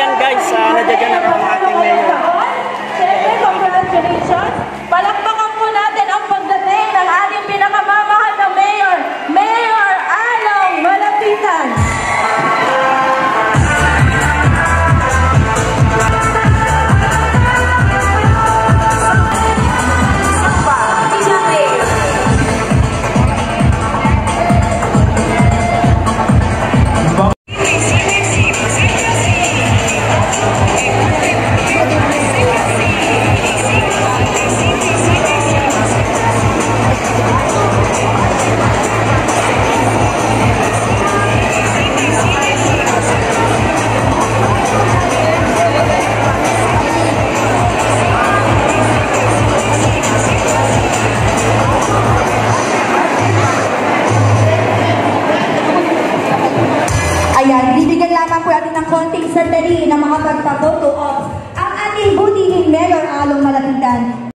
Ayan guys, nadyagan na ang ating mayor. Siyempre, congratulations. Palakpakan po natin ang pagdating ng ating pinakamamahal na mayor, Mayor Along Malapitan. Ayan, bibigyan lamang po natin ng konting sandali na mga pagpa-photo ops ang ating butihing Mayor Along Malapitan.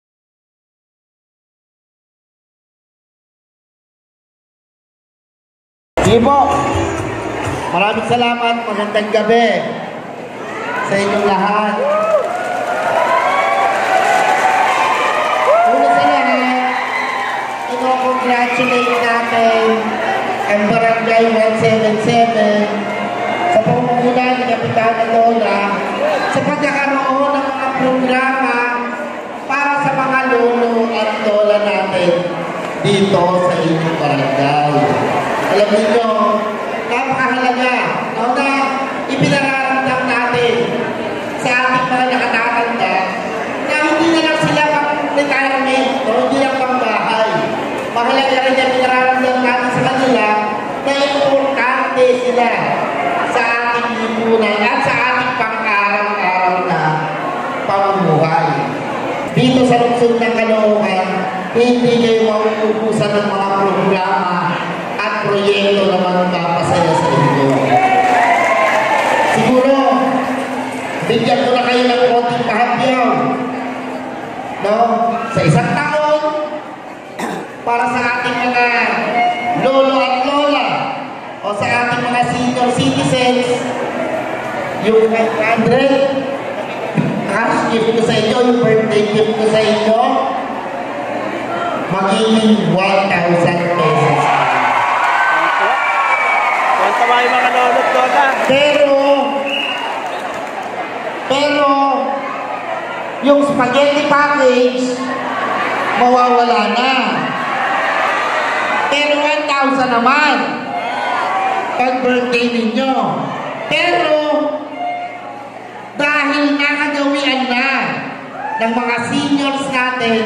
Sige po, maraming salamat, magandang gabi sa inyong lahat. Una sa lahat, congratulate natin ang Barangay 177 sa pamumulan ni Kapitana Lola sa pagkakaroon ng mga programa para sa mga lolo at lola natin dito sa inyong barangay. Alam niyo, napakahalaga na ipinararamdam natin sa ating mga nakatatanda na hindi na lang sila pang retirement o hindi lang pang bahay. Mahalaga rin na pinararamdam natin sa kanila na importante sila sa ating lipunan at sa ating pang-araw-araw na pamumuhay. Dito sa lungsod ng Caloocan, hindi kayo mauubusan ng mga programa at proyekto na magpapasaya sa inyo. Siguro, bigyan ko na kayo ng konting pahapyaw. No? Sa isang taon, para sa ating mga lolo at lola o sa ating mga senior citizens, yung 500 cash gift ko sa inyo, yung birthday gift ko sa inyo, magiging 1,000 pesos. Kwenta ba yung mga lolo at lola? Pero, yung spaghetti package, mawawala na. Pero 1,000 naman pag birthday ninyo. Pero dahil nakagawian na ng mga seniors natin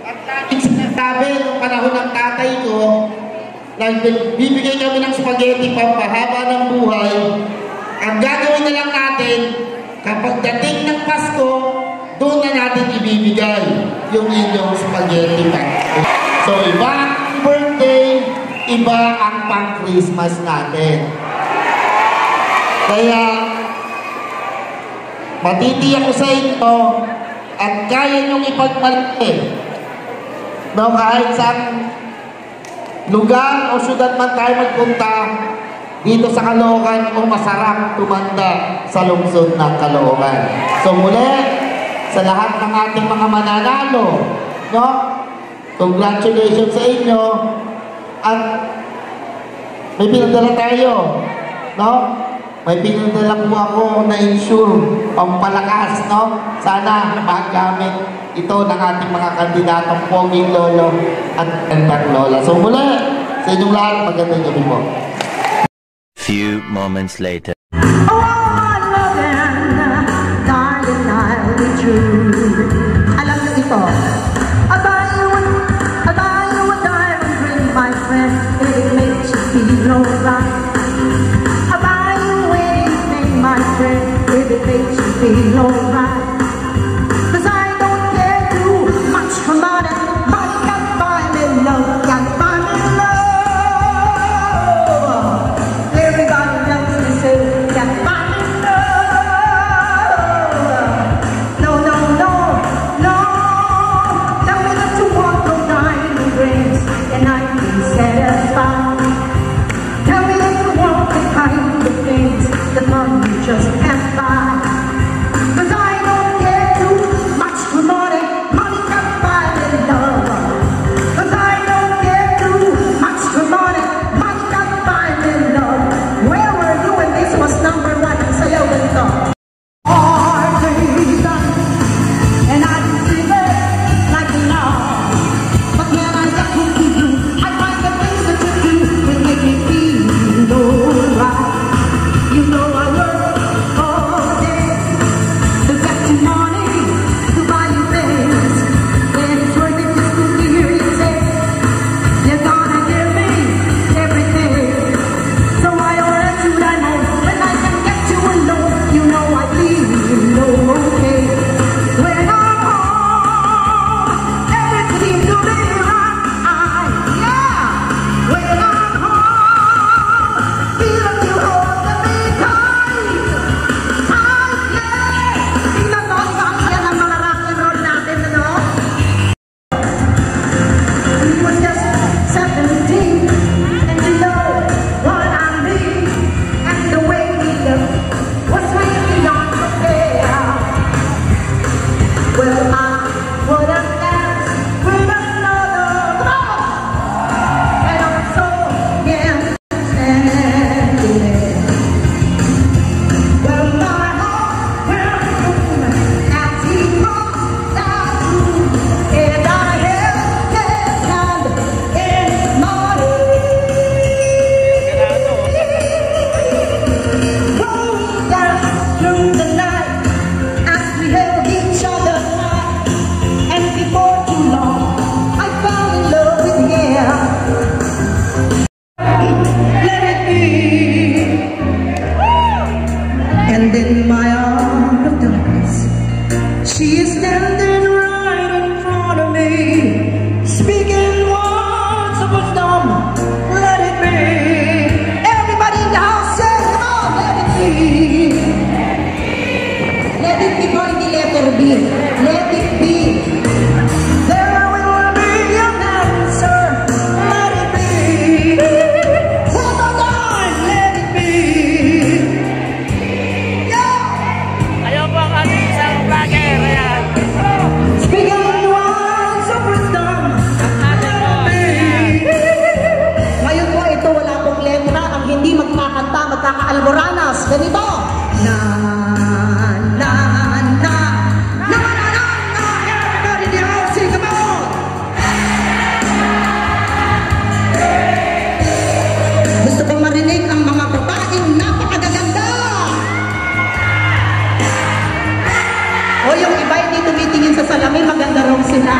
at laging sinasabi nung panahon ng tatay ko na bibigay kami ng spaghetti pampahaba ng buhay, ang gagawin na lang natin kapag dating ng Pasko, doon na natin ibibigay yung inyong spaghetti package. So iba ang birthday, iba ang pang-Christmas natin. Kaya, matitiyak ko sa inyo at kaya nyong ipagmalaki. No, kahit sa lugar o syudad man tayo magpunta, dito sa Caloocan o masarap tumanda sa lungsod ng Caloocan. So muli, sa lahat ng ating mga mananalo, no? Congratulations sa inyo at may pinadala tayo, no? May pinadala po ako na insure pampalakas, no? Sana magamit ito ng ating mga kandidatong poging lolo at gandang lola. So muli, sa inyong lahat, magandang gabi po. Few moments later. Oh, my loving, darling, I'll be true. Alam niyo ito. I'll buy you a diamond ring, my friend, if it makes you feel alright. I'll buy you anything, my friend, if it makes you feel alright. 'Cause I don't care too much for money, money can't buy me love, can't buy me love. Everybody else they say can't buy me love. No, no, no, no. Tell me that you want no diamond rings and I can satisfy. Tell me that you want the kind of things that money just just pass by. 'Cause I don't care too much for money. Money can buy me love. 'Cause I don't care too much for money. Money can buy me love. Where were you when this was number one? Ang sayaw ganito. And I can feel it like love. But when I get to you, I find the things that you do will make me feel alright. You know I work all day to get you money, to buy you things. And it's worth it just to hear you say, you're gonna give me everything. So why on earth should I know when I can get you alone? You know I feel okay. When I'm home, everything seems to be right. Yeah. When I'm home, feel like you hold me tight. Tight, yeah. Tingnan mo, ibang yan ang mga rock and roll natin, ano? We was just 17, and you know what I mean. And the way we look was way beyond compare. Well, I wouldn't dance with another. Come on! And I'm so standing there. Well, my heart will boom as he comes down, and I held his hand in mine. We danced through the night as we held each other tight, and before too long, I fell in love with him. Let it be. And in my arm of darkness, she is standing right in front of me, speaking words of wisdom. Let it be. Everybody in the house says, come on, let it be. Let it be, boy, the letter B. Let it be. There will be an answer. Let it be. One more time, let it be. Yeah. Ayaw po ang ating isang vlogger. Ayan. Speaking words of wisdom. Let it be. Ngayon po ito, wala pong letra. Ang hindi magkakanta, magkakaalboranas. Ganito. Na, na, na. Na, na, na, na. Everybody in the house, sing, come on. Gusto kong marinig ang mga babaeng napakagaganda. O yung iba hindi tumitingin sa salamin, maganda raw sila.